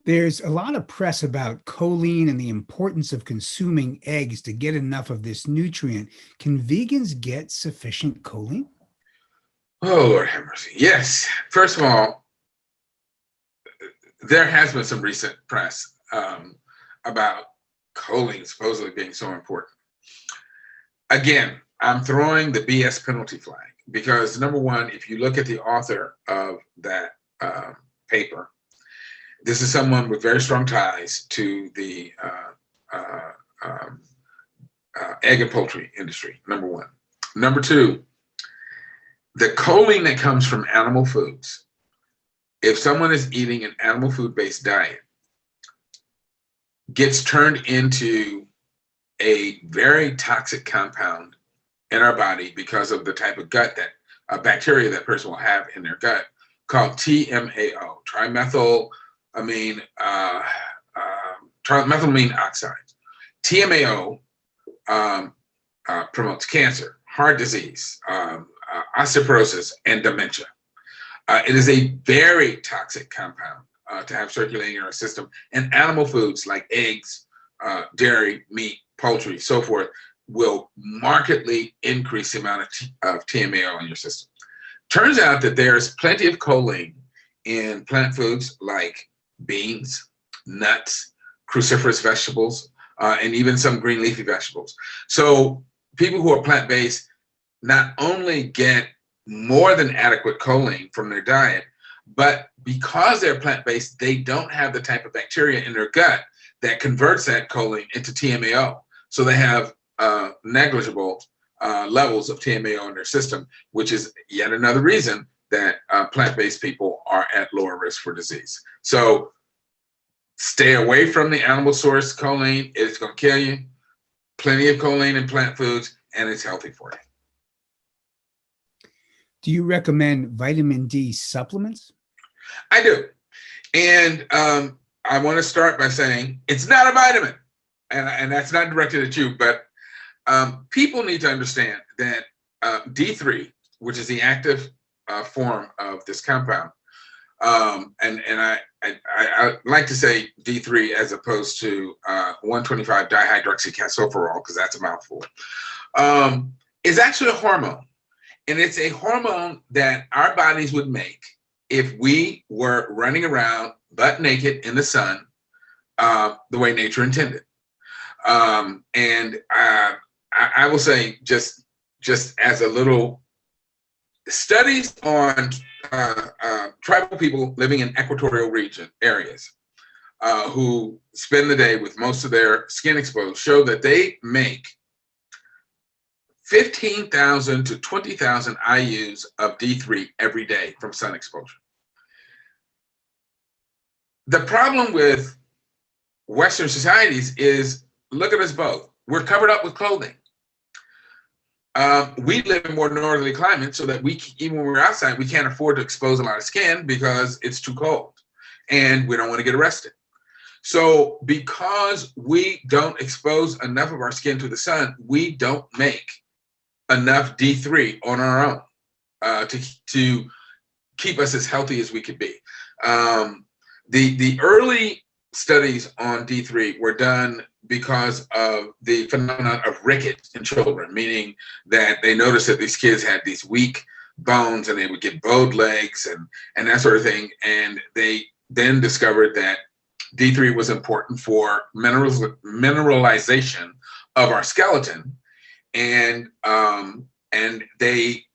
There's a lot of press about choline and the importance of consuming eggs to get enough of this nutrient. Can vegans get sufficient choline? Oh, Lord have mercy. Yes. First of all, there has been some recent press about choline supposedly being so important. Again, I'm throwing the BS penalty flag because, number one, if you look at the author of that paper, this is someone with very strong ties to the egg and poultry industry, number one. Number two, the choline that comes from animal foods, if someone is eating an animal food-based diet, gets turned into a very toxic compound in our body because of the type of gut that bacteria that person will have in their gut called TMAO, trimethylamine oxide. TMAO promotes cancer, heart disease, osteoporosis, and dementia. It is a very toxic compound to have circulating in our system, and animal foods like eggs, dairy, meat, poultry, so forth, will markedly increase the amount of TMAO in your system. Turns out that there's plenty of choline in plant foods like beans, nuts, cruciferous vegetables, and even some green leafy vegetables. So people who are plant-based not only get more than adequate choline from their diet, but because they're plant-based, they don't have the type of bacteria in their gut that converts that choline into TMAO. So they have negligible levels of TMAO in their system, which is yet another reason that plant-based people are at lower risk for disease. So stay away from the animal source choline. It's going to kill you. Plenty of choline in plant foods, and it's healthy for you. Do you recommend vitamin D supplements? I do. And I want to start by saying it's not a vitamin. And that's not directed at you, but people need to understand that D3, which is the active form of this compound, and I like to say D3 as opposed to 125 dihydroxycalciferol, because that's a mouthful, is actually a hormone. And it's a hormone that our bodies would make if we were running around butt naked in the sun the way nature intended. And I will say, just as a little, studies on tribal people living in equatorial region areas who spend the day with most of their skin exposed show that they make 15,000 to 20,000 IUs of D3 every day from sun exposure. The problem with Western societies is, look at us both. We're covered up with clothing. We live in more northerly climates so that even when we're outside, we can't afford to expose a lot of skin because it's too cold and we don't want to get arrested. So because we don't expose enough of our skin to the sun, we don't make enough D3 on our own to keep us as healthy as we could be. The early studies on D3 were done because of the phenomenon of rickets in children, meaning that they noticed that these kids had these weak bones and they would get bowed legs and that sort of thing. And they then discovered that D3 was important for mineralization of our skeleton. And they,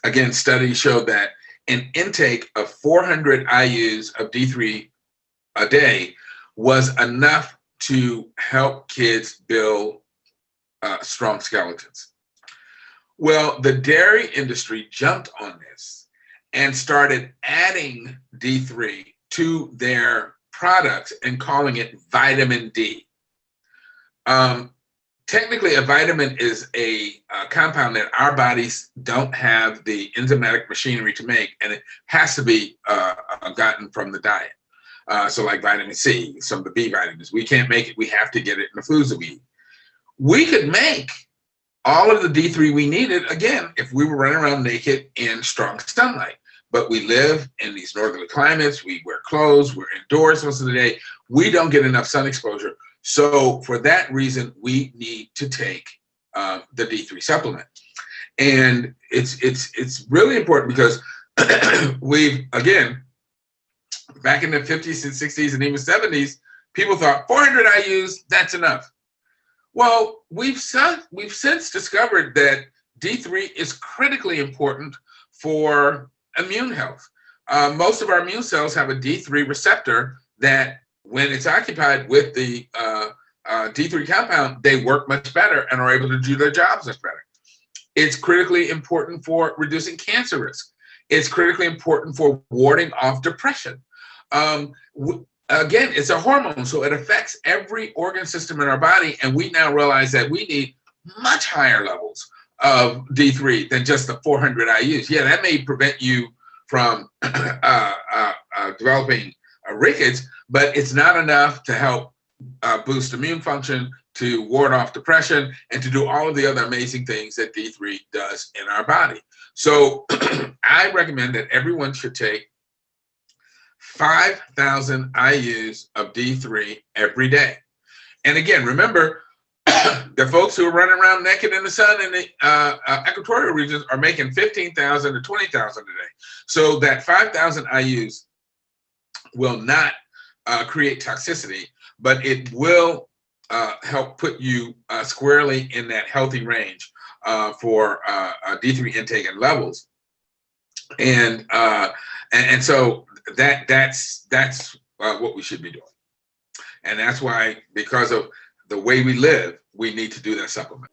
again, studies showed that an intake of 400 IUs of D3 a day was enough to help kids build strong skeletons. Well, the dairy industry jumped on this and started adding D3 to their products and calling it vitamin D. Technically, a vitamin is a compound that our bodies don't have the enzymatic machinery to make, and it has to be gotten from the diet. So like vitamin C, some of the B vitamins, we can't make it. We have to get it in the foods that we eat. We could make all of the D3 we needed, again, if we were running around naked in strong sunlight. but we live in these northerly climates. We wear clothes, we're indoors most of the day. We don't get enough sun exposure. So for that reason, we need to take the D3 supplement. And it's really important because we've, again, back in the 50s and 60s and even 70s, people thought 400 IUs, that's enough. Well, we've since discovered that D3 is critically important for immune health. Most of our immune cells have a D3 receptor that, when it's occupied with the D3 compound, they work much better and are able to do their jobs much better. It's critically important for reducing cancer risk. It's critically important for warding off depression. Again, it's a hormone, so it affects every organ system in our body, and we now realize that we need much higher levels of D3 than just the 400 IUs. Yeah, that may prevent you from developing rickets, but it's not enough to help boost immune function, to ward off depression, and to do all of the other amazing things that D3 does in our body. So I recommend that everyone should take 5,000 IUs of D3 every day. And again, remember, the folks who are running around naked in the sun in the equatorial regions are making 15,000 to 20,000 a day. So that 5,000 IUs will not create toxicity, but it will help put you squarely in that healthy range for D3 intake and levels. And so that's what we should be doing. And that's why, because of the way we live, we need to do that supplement.